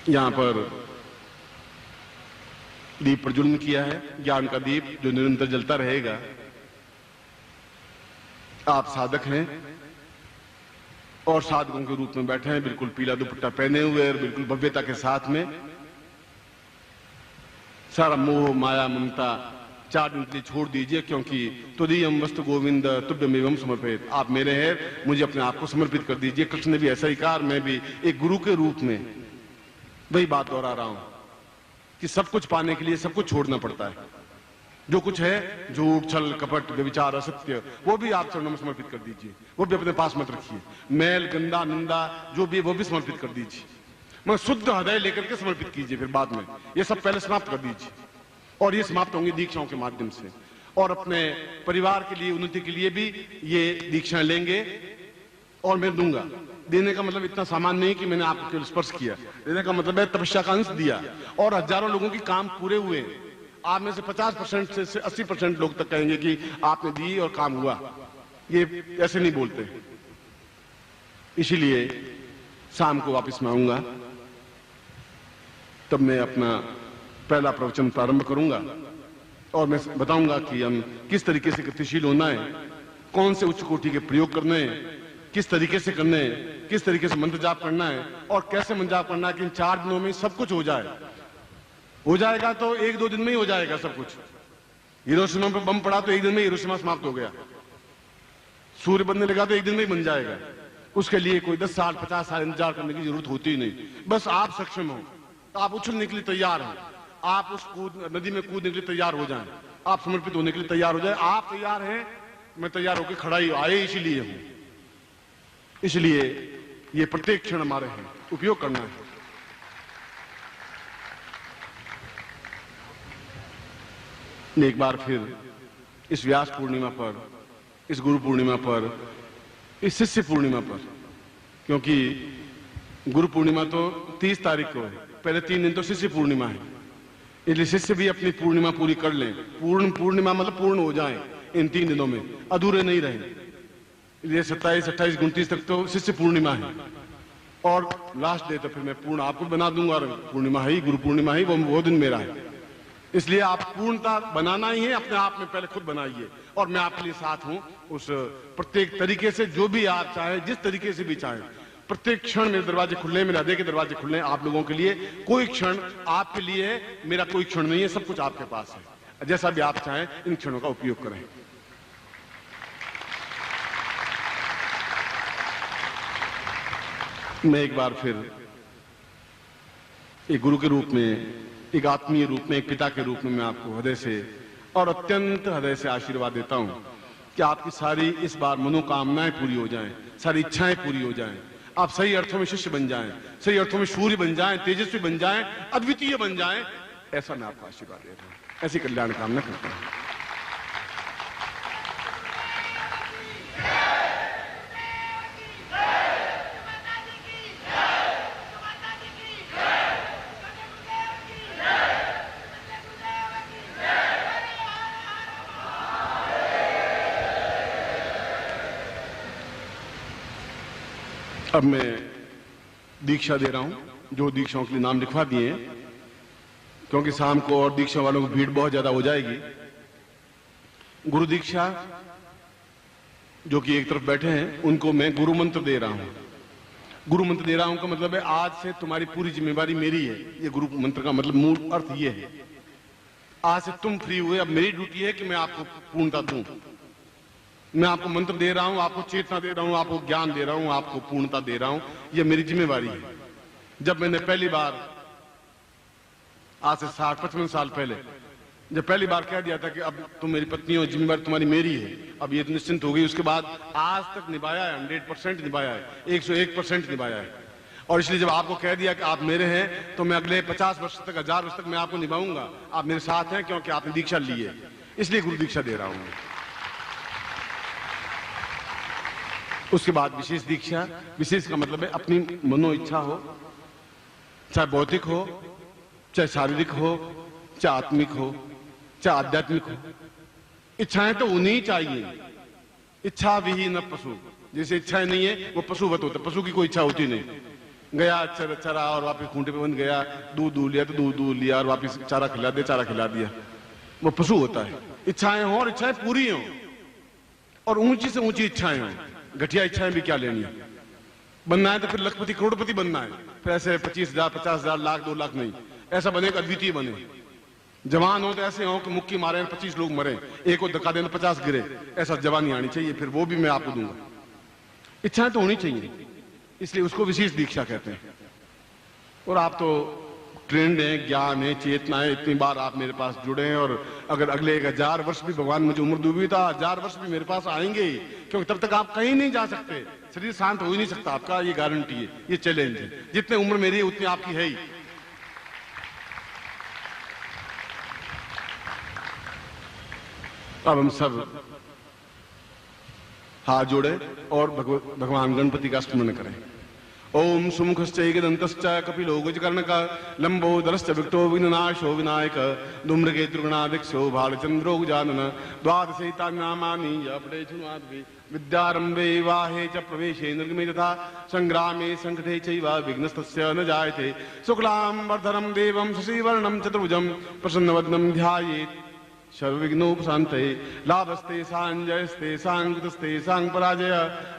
यहां पर दीप प्रज्वलन किया है, ज्ञान का दीप जो निरंतर जलता रहेगा। आप साधक हैं और साधकों के रूप में बैठे हैं, बिल्कुल पीला दुपट्टा पहने हुए और बिल्कुल भव्यता के साथ में। सारा मोह माया ममता 4 दिन के लिए छोड़ दीजिए, क्योंकि तुदीयम वस्तु गोविंद तुभ्यमेवं समर्पित। आप मेरे हैं, मुझे अपने आप को समर्पित कर दीजिए। कृष्ण ने भी ऐसा ही कहा, मैं भी एक गुरु के रूप में वही बात दोहरा रहा हूं कि सब कुछ पाने के लिए सब कुछ छोड़ना पड़ता है। जो कुछ है, झूठ छल कपट व्यभिचार असत्य, वो भी आप चरणों में समर्पित कर दीजिए, वो भी अपने पास मत रखिए। मैल गंदा निंदा जो भी, वो भी समर्पित कर दीजिए। मैं शुद्ध हृदय लेकर के समर्पित कीजिए, फिर बाद में ये सब पहले समाप्त कर दीजिए। और ये समाप्त होंगी दीक्षाओं के माध्यम से। और अपने परिवार के लिए, उन्नति के लिए भी ये दीक्षाएं लेंगे और मैं दूंगा। देने का मतलब इतना सामान नहीं कि मैंने आपको केवल स्पर्श किया, देने का मतलब है तपस्या का अंश दिया और हजारों लोगों के काम पूरे हुए। आप में से 50% से 80% लोग तक कहेंगे कि आपने दी और काम हुआ। ये ऐसे नहीं बोलते। इसीलिए शाम को वापस मैं आऊंगा, तब मैं अपना पहला प्रवचन प्रारंभ करूंगा और मैं बताऊंगा कि हम किस तरीके से गतिशील होना है, कौन से उच्च कोटि के प्रयोग करने हैं, किस तरीके से करने हैं, किस तरीके से मंत्र जाप करना है और कैसे मंत्र जाप करना है कि इन 4 दिनों में सब कुछ हो जाए। हो जाएगा तो 1-2 दिन में ही हो जाएगा सब कुछ। हिरोशिमा पर बम पड़ा तो 1 दिन में हिरोशिमा समाप्त हो गया। सूर्य बनने लगा तो 1 दिन में ही बन जाएगा। उसके लिए कोई 10 साल 50 साल इंतजार करने की जरूरत होती ही नहीं। बस आप सक्षम हो, आप उछलने के लिए तैयार हो, आप उस नदी में कूदने के लिए तैयार हो जाएं, आप समर्पित होने के लिए तैयार हो जाए। आप तैयार हैं, मैं तैयार होकर खड़ा ही आए इसीलिए हूं। इसलिए ये प्रत्येक क्षण हमारे हैं, उपयोग करना है। एक बार फिर इस व्यास पूर्णिमा पर, इस गुरु पूर्णिमा पर, इस शिष्य पूर्णिमा पर, क्योंकि गुरु पूर्णिमा तो 30 तारीख को है, पहले 3 दिन तो शिष्य पूर्णिमा है, इसलिए शिष्य भी अपनी पूर्णिमा पूरी कर लें। पूर्णिमा मतलब पूर्ण हो जाए इन 3 दिनों में, अधूरे नहीं रहे। ये 27, 28, 29 तक तो शिष्य पूर्णिमा है और लास्ट डे तो फिर मैं पूर्ण आपको बना दूंगा। और पूर्णिमा है, गुरु पूर्णिमा ही वो दिन मेरा है। इसलिए आप पूर्णता बनाना ही है, अपने आप में पहले खुद बनाइए और मैं आपके लिए साथ हूं। उस प्रत्येक तरीके से जो भी आप चाहें, जिस तरीके से भी चाहें, प्रत्येक क्षण मेरे दरवाजे खुले, मेरे हृदय के दरवाजे खुले आप लोगों के लिए। कोई क्षण आपके लिए है, मेरा कोई क्षण नहीं है, सब कुछ आपके पास है। जैसा भी आप चाहें इन क्षणों का उपयोग करें। मैं एक बार फिर एक गुरु के रूप में, एक आत्मीय रूप में, एक पिता के रूप में मैं आपको हृदय से और अत्यंत हृदय से आशीर्वाद देता हूं कि आपकी सारी इस बार मनोकामनाएं पूरी हो जाएं, सारी इच्छाएं पूरी हो जाएं, आप सही अर्थों में शिष्य बन जाएं, सही अर्थों में सूर्य बन जाएं, तेजस्वी बन जाएं, अद्वितीय बन जाएं। ऐसा मैं आपको आशीर्वाद दे रहा हूं, ऐसी कल्याण कामना करता हूं। अब मैं दीक्षा दे रहा हूं, जो दीक्षाओं के लिए नाम लिखवा दिए हैं, क्योंकि शाम को और दीक्षा वालों की भीड़ बहुत ज्यादा हो जाएगी। गुरु दीक्षा जो कि एक तरफ बैठे हैं, उनको मैं गुरु मंत्र दे रहा हूं। गुरु मंत्र दे रहा हूं का मतलब है आज से तुम्हारी पूरी जिम्मेवारी मेरी है। ये गुरु मंत्र का मतलब मूल अर्थ ये है, आज से तुम फ्री हुए, अब मेरी ड्यूटी है कि मैं आपको पूर्णता दूं। मैं आपको मंत्र दे रहा हूं, आपको चेतना दे रहा हूं, आपको ज्ञान दे रहा हूं, आपको पूर्णता दे रहा हूं। यह मेरी जिम्मेवारी है। जब मैंने पहली बार आज से 60-55 साल पहले जब पहली बार कह दिया था कि अब तुम मेरी पत्नी हो, जिम्मेवारी तुम्हारी मेरी है, अब ये तो निश्चिंत हो गई, उसके बाद आज तक निभाया है, 100% निभाया है, 101% निभाया है। और इसलिए जब आपको कह दिया कि आप मेरे हैं, तो मैं अगले 50 वर्ष तक, 1000 वर्ष तक मैं आपको निभाऊंगा। आप मेरे साथ हैं क्योंकि आपने दीक्षा ली है, इसलिए गुरु दीक्षा दे रहा हूं। उसके बाद विशेष दीक्षा। विशेष का मतलब है अपनी मनो इच्छा हो, चाहे भौतिक हो, चाहे शारीरिक हो, चाहे आत्मिक हो, चाहे आध्यात्मिक हो। इच्छाएं तो उन्हीं चाहिए। इच्छा विहीन पशु, जैसे इच्छाएं नहीं है वो पशुवत होता, पशु की कोई इच्छा होती नहीं। गया चरा और वापस खूंटे पे बंद गया, दूध लिया तो दूध लिया और वापस चारा खिला दिया, चारा खिला दिया। वो पशु होता है। इच्छाएं हो और इच्छाएं पूरी हो और ऊंची से ऊंची इच्छाएं हो, घटिया इच्छाएं भी क्या लेनी है। बनना है तो फिर लखपति करोड़पति बनना है, फिर ऐसे 25,000 50,000 लाख 2 लाख नहीं, ऐसा बने अद्वितीय बने। जवान हो तो ऐसे हो कि मुक्की मारे 25 लोग मरे, एक को धक्का देना 50 गिरे, ऐसा जवानी आनी चाहिए, फिर वो भी मैं आपको दूंगा। इच्छाएं तो होनी चाहिए, इसलिए उसको विशेष दीक्षा कहते हैं। और आप तो ट्रेंड है, ज्ञान है, चेतना है, इतनी बार आप मेरे पास जुड़े हैं और अगर अगले 1000 वर्ष भी भगवान मुझे उम्र दूंगी तो 1000 वर्ष भी मेरे पास आएंगे ही, क्योंकि तब तक आप कहीं नहीं जा सकते, शरीर शांत हो ही नहीं सकता आपका, ये गारंटी है, ये चैलेंज है। जितने उम्र मेरी है उतनी आपकी है ही। अब हम सब हाथ जोड़े और भगवान गणपति का स्मरण करें। ओम सुमुखश्चैकदन्तश्च कपिलो गजकर्णक लंबोदरश्च विक्टो विघ्ननाशो विनायक धूम्रकेतुर्गणाध्यक्षो भालचंद्रो गजानन द्वादशैतान्नामानि यपठे शृण्वाद्भि विद्यारंभे वाहे च प्रवेशे निर्गमे तथा संग्रामे संकटे चैव विघ्नस्तस्य न जायते। शुक्लांबरधरं देवं शशिवर्णं चतुर्भुजं प्रसन्नवदनं ध्यायेत् सर्वविघ्नोपशान्तये। लाभस्ते सांजयस्ते सांकृतस्ते सांपराजय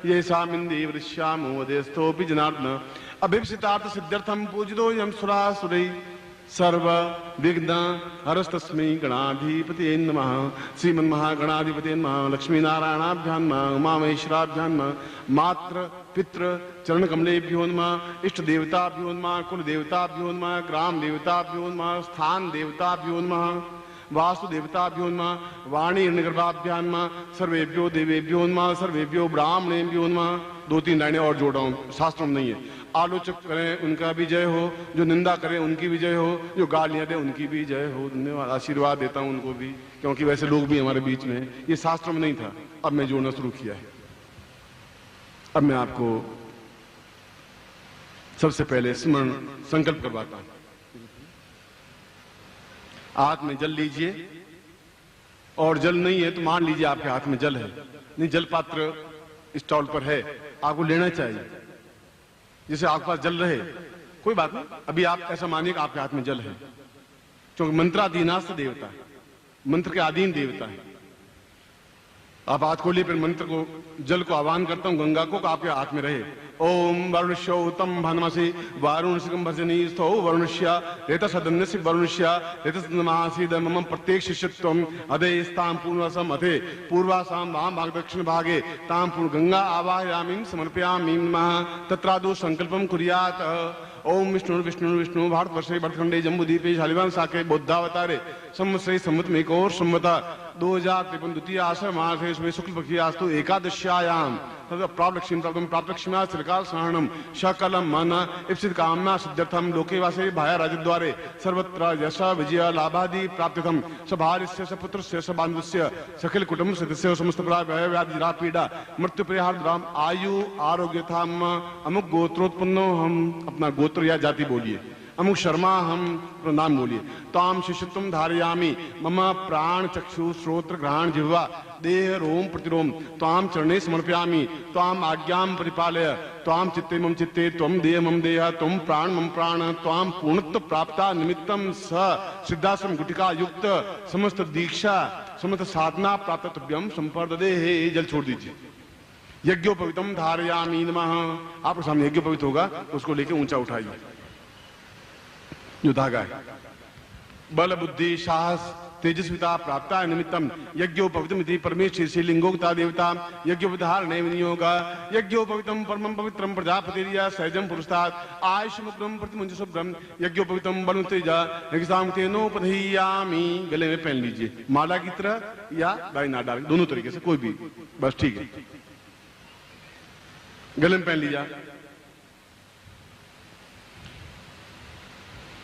ये सामिंदे वृष्यामो वदेस्थोऽपि जनार्दन। अभीप्सितार्थ सिद्ध्यर्थं पूजितोऽयं सुरासुरैः सर्व विघ्न हरस्तस्मै गणाधिपतये नमः। श्रीमन्महागणाधिपतये नमः। लक्ष्मीनारायणाभ्यां नमः। उमामहेश्वराभ्यां नमः। मात्र पितृ चरण कमलेभ्यो नमः। इष्ट देवताभ्यो नमः। कुल देवताभ्यो नमः। ग्राम देवताभ्यो नमः। स्थान देवताभ्यो नमः। वासुदेवताभ्यो नमः। वाणी हिरण्यगर्भाभ्यां नमः। सर्वेभ्यो देवेभ्यो नमः। सर्वेभ्यो ब्राह्मणेभ्यो नमः। 2-3 लाइनें और जोड़ रहा हूं, शास्त्र में नहीं है। आलोचक करें उनका भी जय हो, जो निंदा करें उनकी भी जय हो, जो गालियां दे उनकी भी जय हो। धन्यवाद, आशीर्वाद देता हूं उनको भी, क्योंकि वैसे लोग भी हमारे बीच में हैं। ये शास्त्र में नहीं था, अब मैं जोड़ना शुरू किया है। अब मैं आपको सबसे पहले स्मरण संकल्प करवाता हूं। हाथ में जल लीजिए, और जल नहीं है तो मान लीजिए आपके हाथ में जल है। नहीं, जल पात्र स्टॉल पर है, आपको लेना चाहिए। जैसे आपके पास जल रहे, कोई बात नहीं, अभी आप ऐसा मानिए कि आपके हाथ में जल है, क्योंकि मंत्राधीनास्थ देवता है, मंत्र के अधीन देवता है। आप हाथ खोलिए, फिर मंत्र को, जल को आह्वान करता हूं गंगा को, आपके हाथ में रहे। ओम वरुणस्योतम भानुमसि वारुणसिकं भजनी स्थो वरुणस्य रेतसदन्यसि वरुणस्य रेतसदन्यमासीद मम प्रत्येक शिष्यत्वम अधे स्ताम पूर्वसम अधे पूर्वासाम वाम भाग दक्षिण भागे ताम पूर्व गंगा आवाहयामि समर्पयामि नमः। तत्रादो संकल्पम कुर्यात्। ओम विष्णु विष्णु विष्णु भारतवर्षे भरतखंडे जम्बूद्वीपे शालिवाहन शाखे बौद्धावतारे संवत्सरे संवत में एक और संवता 2053 द्वितीय आषाढ़ मास में शुक्ल पक्षी आस्तु एकादश्यायाम प्राप्त लक्ष्मी प्राप्त लक्ष्मी श्रीकाल स्नानम सकलम मन इप्सित कामना सिद्ध्यर्थम लोके वासे भाया राजद्वारे सर्वत्र यश विजय लाभादि प्राप्त्यर्थम सभार्यस्य सपुत्रस्य सबान्धुस्य सखिल कुटुंब सदस्य समस्त भय व्याधि जरा पीड़ा मृत्यु परिहार राम आयु आरोग्य थाम अमुक गोत्रोत्पन्नो हम, अपना गोत्र या जाति बोलिए। अमुक शर्मा हम प्रणाम बोलिए। ताम शिष्यत्वम धारयामि मम प्राण चक्षु श्रोत्र घ्राण जिह्वा देह रोम प्रतिरोम ताम चरणे समर्पयामि। ताम आज्ञाम परिपालय। ताम चित्ते मम चित्ते त्वम देह मम देह त्वम प्राण मम प्राण। ताम पूर्णत्व प्राप्ता निमित्तम स सिद्धाश्रम गुटिका युक्त समस्त दीक्षा समस्त साधना प्राप्तव्यम संपर्ददे। हे जल छोड़ दीजिए। यज्ञोपवीतम धारयामि नमः। आपके सामने यज्ञोपवीत होगा, उसको लेके ऊंचा उठाइए, जो धागा है। बल बुद्धि साहस तेजस्विता प्राप्ता निमित्तम यज्ञोपवीतम इति परमेश्वर श्रीलिंगोक्ता देवता यज्ञोपधारणे विनियोग। यज्ञोपवीतम परमं पवित्रं प्रजापतिर्या सहजं पुरुषात् आयुष्यमुग्रं प्रतिमुंज शुभ्रम यज्ञोपवीतम बल तेजा यज्ञामतेनोपधीयामि। गले में पहन लीजिए, माला की तरह या दाईं डाल, दोनों तरीके से, कोई भी, बस ठीक है, गले में पहन लीजिए।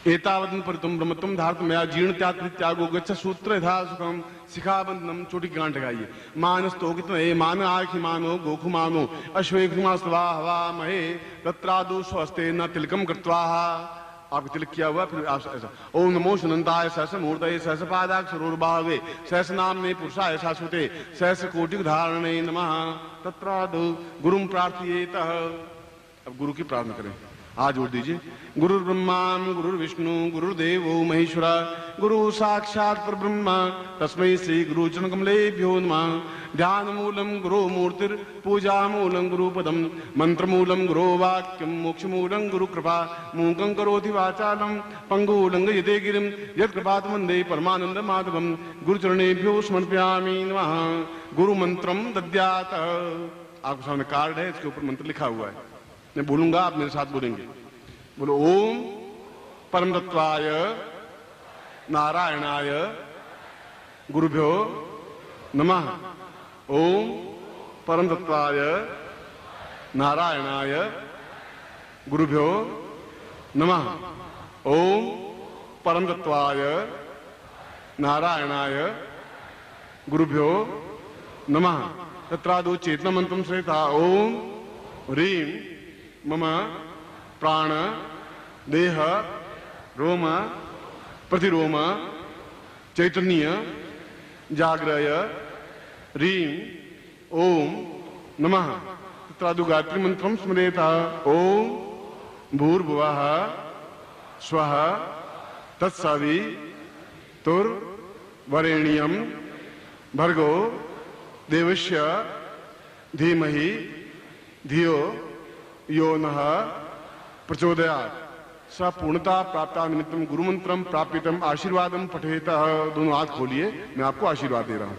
एतावदन परितुम ब्रह्मत्वम धारत मया जीर्ण त्यागो गच्छ सूत्र यथा सुखम शिखाबंधनम। चोटी की गांठ लगाइए। मानस तो कितना है, मान आखि मानो गोखु मानो अश्वेखुमा स्वा हवा महे तत्रादु स्वस्ते न तिलकम कृत्वा। आपको तिलक किया हुआ, फिर आप ऐसा ओम नमो सुनंताय सहस मूर्तये सहस पादाक्ष सरोर्भावे सहस नामने पुरुषाय शाश्वते सहस कोटि धारणे नमः। तत्रादु गुरुम प्रार्थयेत। अब गुरु की प्रार्थना करें। हाथ जोड़ दीजिए। गुरु ब्रह्मा गुरु विष्णु गुरुदेवो महेश्वरा गुरु साक्षात परब्रह्म तस्मै श्री गुरु चरण कमलेभ्यो नमः। ध्यान मूलम गुरु मूर्तिर पूजा मूलम गुरु पदम मंत्र मूलम गुरु वाक्यम मोक्ष मूलम गुरु कृपा मूकं करोति वाचालम पंगुलंग यदे गिरिम यत् कृपात् वंदे परमानंद माधवम गुरु चरणेभ्यो समर्पयामि नमः। गुरु मंत्रम दद्यात्। आपके सामने कार्ड है, इसके ऊपर मंत्र लिखा हुआ है, मैं बोलूंगा, आप मेरे साथ बोलेंगे। बोलो ओम परम तत्वाय नारायणाय गुरुभ्यो नमः। ओम परम तत्वाय नारायणाय गुरुभ्यो नमः। ओम परम तत्वाय नारायणाय गुरुभ्यो नमः। तत्रादो चेतना मंत्रम श्रेता। ओम ह्रीं मम प्राण देह रोम प्रतिरोम चैतन्य जाग्रय ह्रीं ओम नमः। तत्रादु गायत्री मंत्रम स्मरेता। ओम भूर्भुवः स्वः तत्सवितुर्वरेण्यं भर्गो देवस्य धीमहि धियो यो नः प्रचोदयात्। स पूर्णता प्राप्ता निमित्तम गुरुमंत्रम प्रापितम आशीर्वादम पठेत। दोनों हाथ खोलिए, मैं आपको आशीर्वाद दे रहा हूं।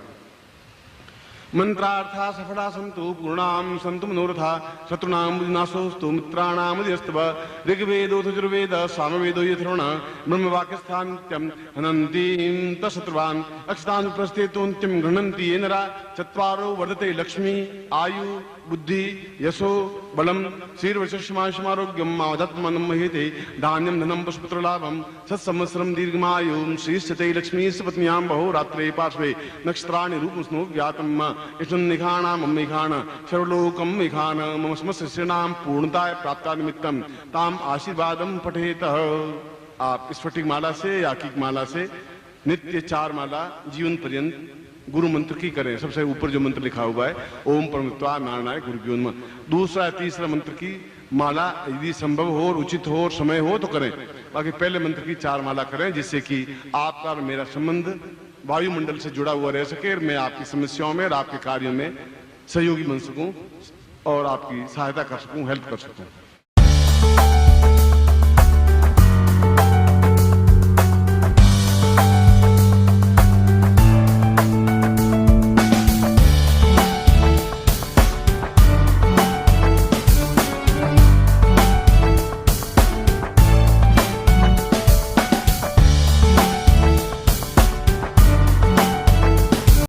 मंत्रार्था सफला सन्तु पूर्णाम सन्तु मनोरथा शत्रुनाम विनाशोस्तु मित्राणाम यस्तव। ऋग्वेदो यजुर्वेद सामवेदो यथर्वण ब्रह्मवाक्यस्थान नित्यं हनन्तीं तशत्रुवान् अक्षतान् प्रस्थितोन्त्यं गृह्णन्ति ये नरा। चत्वारो वर्धते लक्ष्मी आयु बुद्धि यशो बलम शीर्वशमारोग्यम माधत्मनं महेते धान्यम धनम पुष्पत्र लाभम सत्संवत्सरम दीर्घमायुं श्रीश्चते लक्ष्मी सपत्न्यां बहु रात्रे पार्श्वे नक्षत्राणि रूपं स्नो ज्ञातम् इष्टन्निखाना मम्मिखान सर्वलोकम मिखान मम समस्त श्रीनाम पूर्णताय प्राप्ता निमित्तम ताम आशीर्वादम पठेत। आप स्फटिक माला से या की माला से नित्य 4 माला जीवन पर्यंत गुरु मंत्र की करें। सबसे ऊपर जो मंत्र लिखा हुआ है ओम परमत्वा नारायणाय गुरुभ्यो नमः। दूसरा तीसरा मंत्र की माला यदि संभव हो और उचित हो और समय हो तो करें। बाकी पहले मंत्र की 4 माला करें, जिससे कि आपका और मेरा संबंध वायुमंडल से जुड़ा हुआ रह सके और मैं आपकी समस्याओं में और आपके कार्यों में सहयोगी बन सकूं और आपकी सहायता कर सकूं, हेल्प कर सकूं।